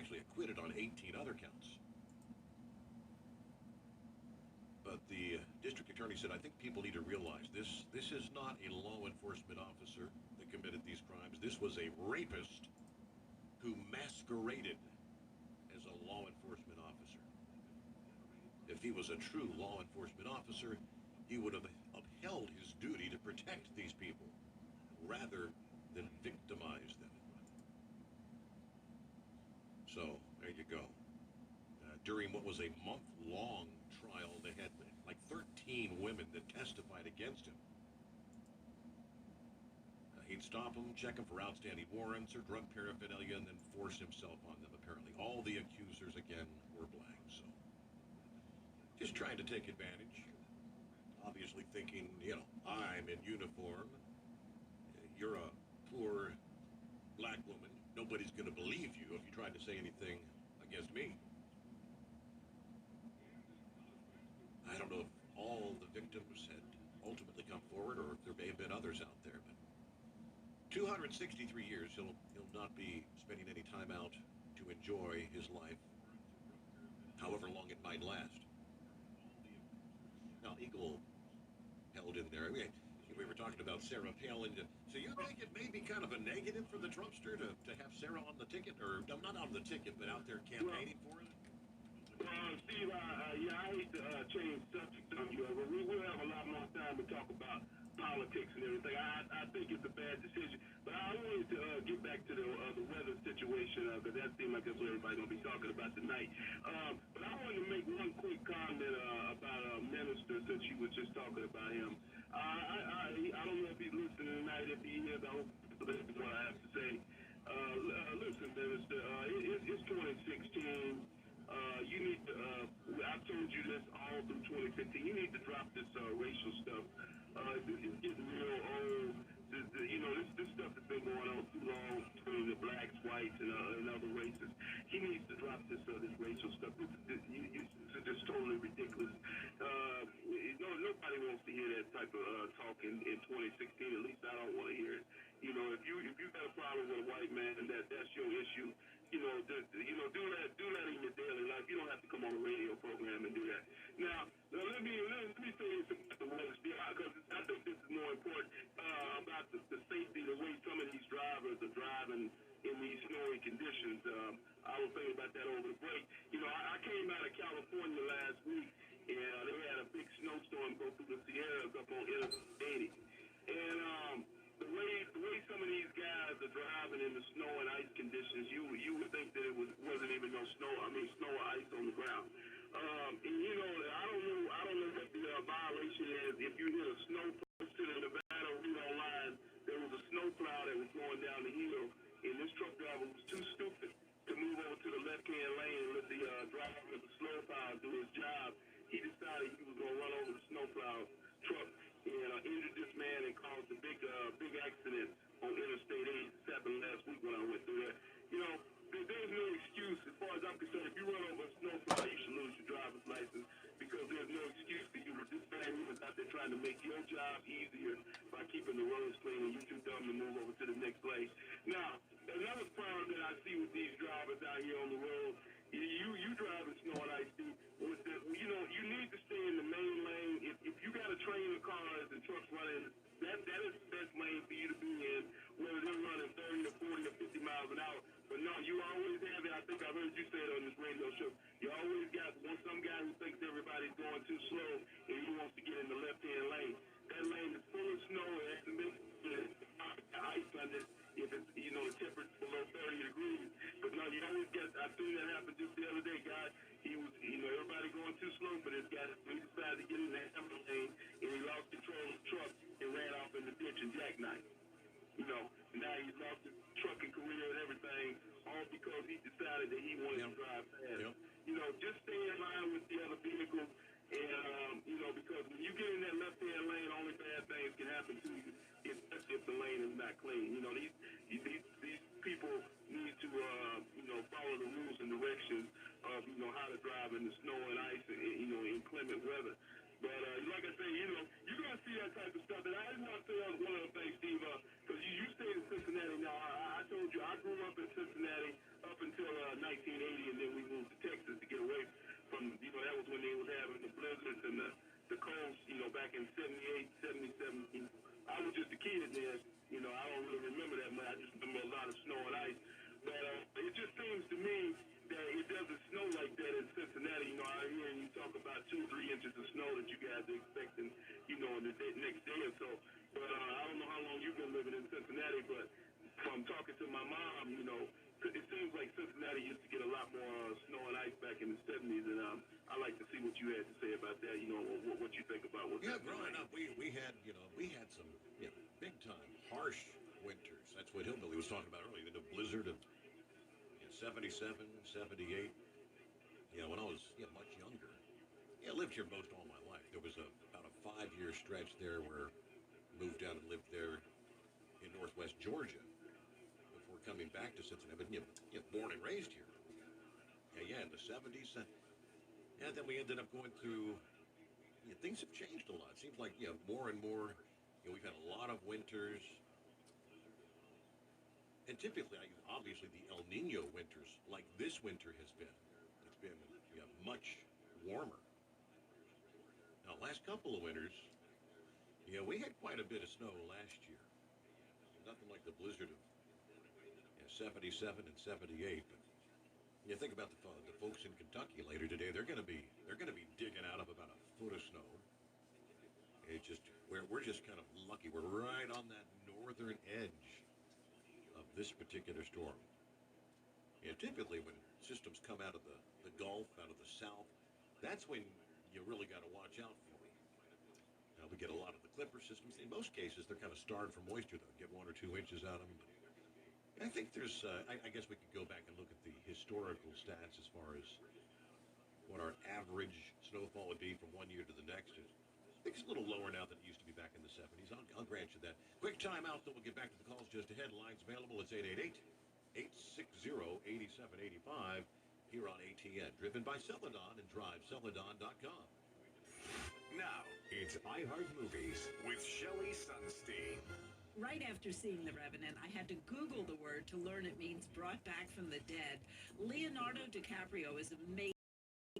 actually acquitted on 18 other counts. But the district attorney said, I think people need to realize this is not a law enforcement officer that committed these crimes. This was a rapist who masqueraded as a law enforcement officer. If he was a true law enforcement officer, he would have upheld his duty to protect these people rather than victimize them. So, there you go. During what was a month-long trial, they had like 13 women that testified against him. He'd stop them, check them for outstanding warrants or drug paraphernalia, and then force himself on them, apparently. All the accusers, again, were black, so. Just trying to take advantage. Obviously thinking, I'm in uniform. You're a poor black woman. Nobody's going to believe you if you try to say anything against me. I don't know if all the victims had ultimately come forward or if there may have been others out there, but 263 years, he'll not be spending any time out to enjoy his life, however long it might last. Now, Eagle held in there. We were talking about Sarah Palin. So you think it may be kind of a negative for the Trumpster to have Sarah on the ticket, or not on the ticket, but out there campaigning for it? Steve, I hate to change subjects on you, but we will have a lot more time to talk about politics and everything. I think it's a bad decision. But I wanted to get back to the weather situation, because that seems like that's what everybody's going to be talking about tonight. But I wanted to make one quick comment about a minister, since you was just talking about him. I don't know if he's listening tonight. If he is, I hope he listens to what I have to say. Listen, minister, it's 2016. You need to, I've told you this all through 2015, you need to drop this racial stuff. It's getting real old. This stuff has been going on too long between the blacks, whites, and other races. He needs to drop this racial stuff. It's just totally ridiculous. Nobody wants to hear that type of talk in 2016. At least I don't want to hear it. If you got a problem with a white man, and that's your issue. Do that in your daily life. You don't have to come on a radio program and do that. Now let me say this about the weather, because I think this is more important about the safety, the way some of these drivers are driving in these snowy conditions. I was thinking about that over the break. I came out of California last week, and they had a big snowstorm go through the Sierras up on Interstate 80. And the way some of these guys are driving in the snow and ice conditions, you would think that it wasn't even no snow. Snow or ice on the ground. And I don't know what the violation is. If you hit a snow person in Nevada, read online, there was a snow plow that was going down the hill, and this truck driver was too stupid to move over to the left-hand lane and let the driver of the snow plow do his job. He decided he was going to run over the snow plow truck and injured this man and caused a big accident on Interstate 80. This happened last week when I went through that. There's no excuse, as far as I'm concerned. If you run over a snowplow, you should lose your driver's license, because there's no excuse for you. This man was out there trying to make your job easier by keeping the roads clean, and you're too dumb to move over to the next lane. Now, another problem that I see with these drivers out here on the road, you driving snow and ice, you need to stay in the main lane. If you got a train of cars and trucks running, that is the best lane for you to be in, whether they're running 30 or 40 or 50 miles an hour. But no, you always have it. I think I heard you say it on this radio show. You always got some guy who thinks everybody's going too slow and he wants to get in the left-hand lane. That lane is full of snow and has to make ice under it if it's, the temperature below 30 degrees. But no, you always get, I seen that happen just the other day, guy. He was, everybody going too slow for this guy. He decided to get in that lane and he lost control of the truck and ran off in the ditch and jackknifed. Now he's lost his trucking career and everything, all because he decided that he wanted to drive fast. Yep. Just stay in line with the other vehicles, and because when you get in that left-hand lane, only bad things can happen to you, especially if the lane is not clean. These people need to follow the rules and directions of how to drive in the snow and ice and inclement weather. But like I say, you're going to see that type of stuff. And I just want to say one other thing, Steve, because you stayed in Cincinnati. Now, I told you, I grew up in Cincinnati up until 1980, and then we moved to Texas to get away from, that was when they was having the blizzards and the colds, back in 78, 77. I was just a kid then. I don't really remember that much. I just remember a lot of snow and ice. But it just seems to me that it doesn't snow like that in Cincinnati. I hear you talk about 2-3 inches of snow that you guys are expecting, in the next day or so. But I don't know how long you've been living in Cincinnati, but from talking to my mom, it seems like Cincinnati used to get a lot more snow and ice back in the 70s, and I'd like to see what you had to say about that, what you think about what's happening. Growing up, we had some big time harsh winters. That's what Hillbilly was talking about earlier, the blizzard of 77, 78. When I was much younger. I lived here most all my life. There was about a 5-year stretch there where I moved down and lived there in northwest Georgia before coming back to Cincinnati. But born and raised here. In the 70s. And then we ended up going through. Things have changed a lot. It seems like more and more. We've had a lot of winters. And typically, obviously, the El Nino winters, like this winter has been, it's been much warmer. Now, last couple of winters, we had quite a bit of snow last year. Nothing like the blizzard of 77 and 78. But you think about the folks in Kentucky later today, they're going to be digging out of about a foot of snow. It's just we're just kind of lucky. We're right on that northern edge of this particular storm. Typically when systems come out of the Gulf, out of the south, that's when you really got to watch out for them. Now, we get a lot of the Clipper systems. In most cases, they're kind of starved for moisture, though. Get 1 or 2 inches out of them. I think there's, I guess we could go back and look at the historical stats as far as what our average snowfall would be from one year to the next. I think it's a little lower now than it used to be back in the 70s. I'll grant you that. Quick time out, then we'll get back to the calls just ahead. Lines available. It's 888-860-8785 here on ATN. Driven by Celadon and DriveCeladon.com. Now, it's iHeartMovies with Shelley Sunstein. Right after seeing The Revenant, I had to Google the word to learn it means brought back from the dead. Leonardo DiCaprio is amazing.